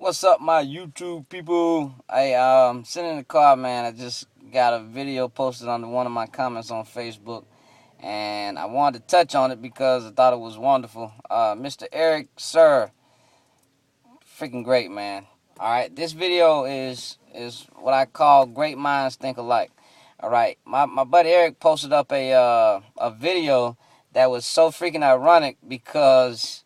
What's up, my YouTube people? Sitting in the car, man. I just got a video posted on one of my comments on Facebook, and I wanted to touch on it because I thought it was wonderful. Mr. Eric Sir, freaking great, man. All right, this video is what I call great minds think alike. All right, my buddy Eric posted up a video that was so freaking ironic because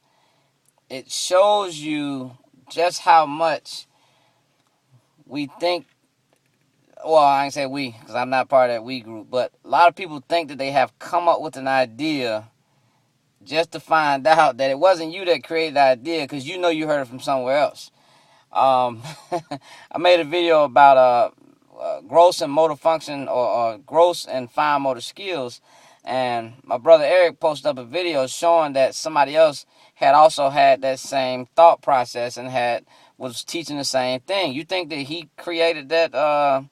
it shows you just how much we think. Well, I ain't say we because I'm not part of that we group, but a lot of people think that they have come up with an idea just to find out that it wasn't you that created the idea because you know you heard it from somewhere else. um, I made a video about gross and motor function, or gross and fine motor skills, and my brother Eric posted up a video showing that somebody else had also had that same thought process and was teaching the same thing. You think that he created that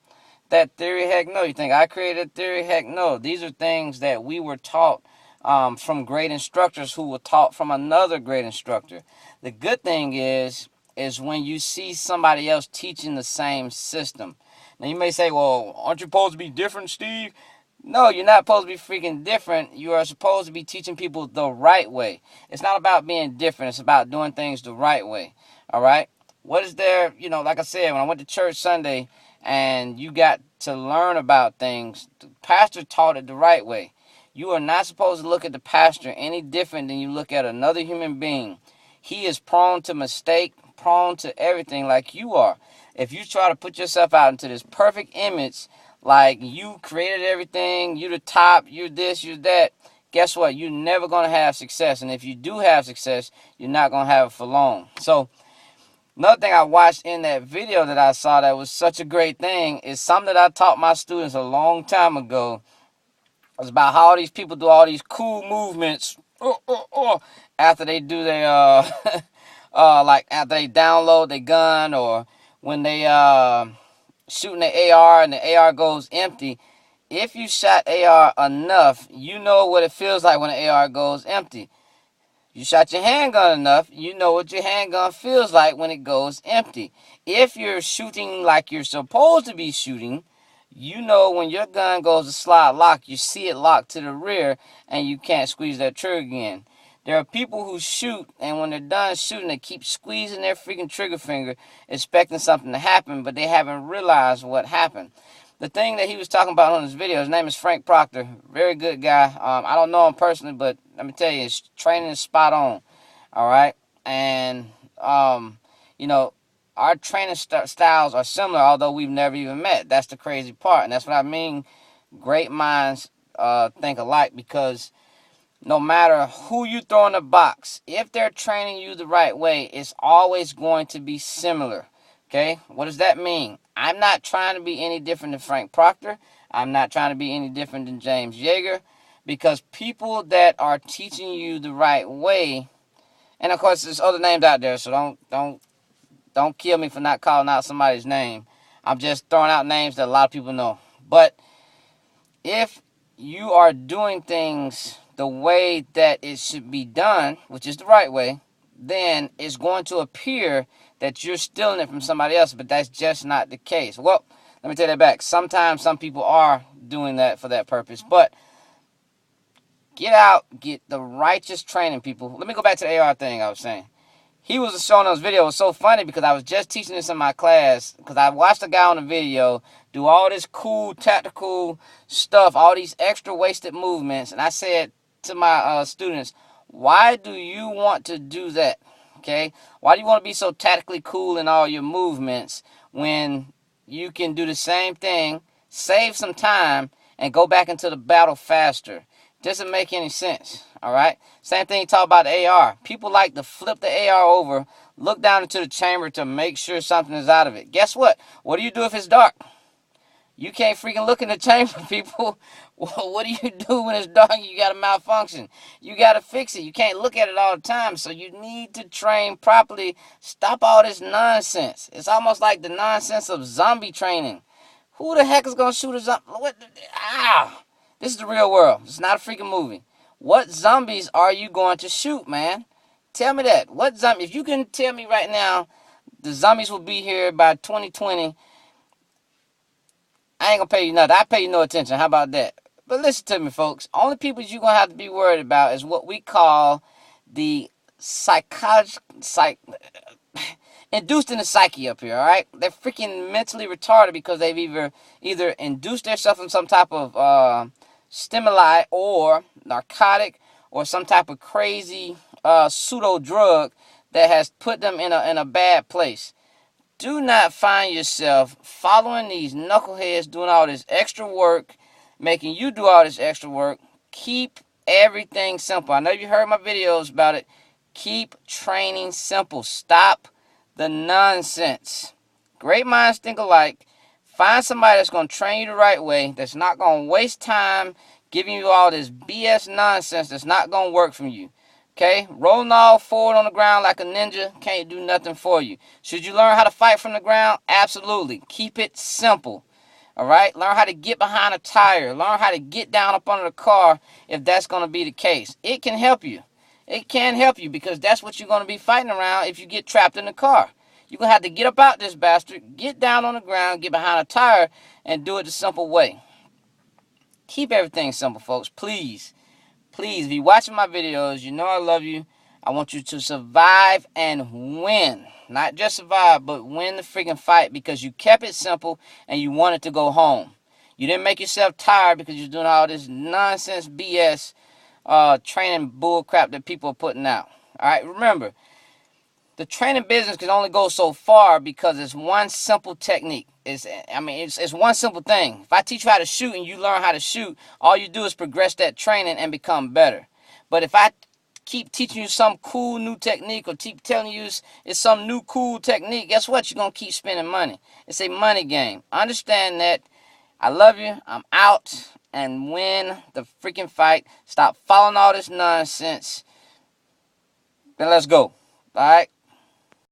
theory? Heck no. You think I created theory? Heck no. These are things that we were taught from great instructors who were taught from another great instructor. The good thing is when you see somebody else teaching the same system. Now you may say, well, aren't you supposed to be different, Steve? No, you're not supposed to be freaking different. You are supposed to be teaching people the right way. It's not about being different. It's about doing things the right way. All right? What is there, like I said, when I went to church Sunday and you got to learn about things, the pastor taught it the right way. You are not supposed to look at the pastor any different than you look at another human being. He is prone to mistake, prone to everything like you are. If you try to put yourself out into this perfect image, like you created everything, you the top, you this, you that, guess what? You're never going to have success. And if you do have success, you're not going to have it for long. So another thing I watched in that video that I saw that was such a great thing is something that I taught my students a long time ago. It was about how all these people do all these cool movements after they do their like after they download their gun, or when they shooting the AR and the AR goes empty. If you shot AR enough, you know what it feels like when the AR goes empty. You shot your handgun enough, you know what your handgun feels like when it goes empty. If you're shooting like you're supposed to be shooting, you know when your gun goes to slide lock, you see it locked to the rear and you can't squeeze that trigger again. There are people who shoot, and when they're done shooting, they keep squeezing their freaking trigger finger, expecting something to happen, but they haven't realized what happened. The thing that he was talking about on his video, his name is Frank Proctor. Very good guy. I don't know him personally, but let me tell you, his training is spot on. All right? And, you know, our training styles are similar, although we've never even met. That's the crazy part. And that's what I mean. Great minds think alike, because no matter who you throw in the box, if they're training you the right way, it's always going to be similar. Okay? What does that mean? I'm not trying to be any different than Frank Proctor. I'm not trying to be any different than James Yeager, because people that are teaching you the right way, and of course there's other names out there, so don't kill me for not calling out somebody's name. I'm just throwing out names that a lot of people know. But if you are doing things the way that it should be done, which is the right way, then it's going to appear that you're stealing it from somebody else, but that's just not the case. Well, let me take that back. Sometimes some people are doing that for that purpose, but get out, get the righteous training, people. Let me go back to the AR thing I was saying. He was showing those videos. It was so funny because I was just teaching this in my class, because I watched a guy on the video do all this cool tactical stuff, all these extra wasted movements, and I said to my students, why do you want to do that? Okay? Why do you want to be so tactically cool in all your movements when you can do the same thing, save some time, and go back into the battle faster? Doesn't make any sense. All right? Same thing you talk about the AR. People like to flip the AR over, look down into the chamber to make sure something is out of it. Guess what? What do you do if it's dark? You can't freaking look in the chamber, people. What do you do when it's dark and you got a malfunction? You got to fix it. You can't look at it all the time. So you need to train properly. Stop all this nonsense. It's almost like the nonsense of zombie training. Who the heck is going to shoot a zombie? This is the real world. It's not a freaking movie. What zombies are you going to shoot, man? Tell me that. What zombie? If you can tell me right now the zombies will be here by 2020. I ain't gonna pay you nothing. I pay you no attention. How about that? But listen to me, folks. Only people you're gonna have to be worried about is what we call the induced in the psyche up here. All right, they're freaking mentally retarded because they've either induced themselves in some type of stimuli or narcotic or some type of crazy pseudo drug that has put them in a bad place. Do not find yourself following these knuckleheads doing all this extra work, making you do all this extra work. Keep everything simple. I know you heard my videos about it. Keep training simple. Stop the nonsense. Great minds think alike. Find somebody that's going to train you the right way, that's not going to waste time giving you all this BS nonsense that's not going to work for you. Okay, rolling all forward on the ground like a ninja can't do nothing for you. Should you learn how to fight from the ground? Absolutely. Keep it simple. All right, learn how to get behind a tire. Learn how to get down up under the car if that's going to be the case. It can help you. It can help you because that's what you're going to be fighting around if you get trapped in the car. You're going to have to get up out this bastard, get down on the ground, get behind a tire, and do it the simple way. Keep everything simple, folks, please. Please, if you're watching my videos, you know I love you. I want you to survive and win. Not just survive, but win the freaking fight because you kept it simple and you wanted to go home. You didn't make yourself tired because you're doing all this nonsense BS training bull crap that people are putting out. All right, remember, the training business can only go so far because it's one simple technique. It's one simple thing. If I teach you how to shoot and you learn how to shoot, all you do is progress that training and become better. But if I keep teaching you some cool new technique or keep telling you it's some new cool technique, guess what? You're going to keep spending money. It's a money game. Understand that. I love you. I'm out. And win the freaking fight. Stop following all this nonsense. Then let's go. All right?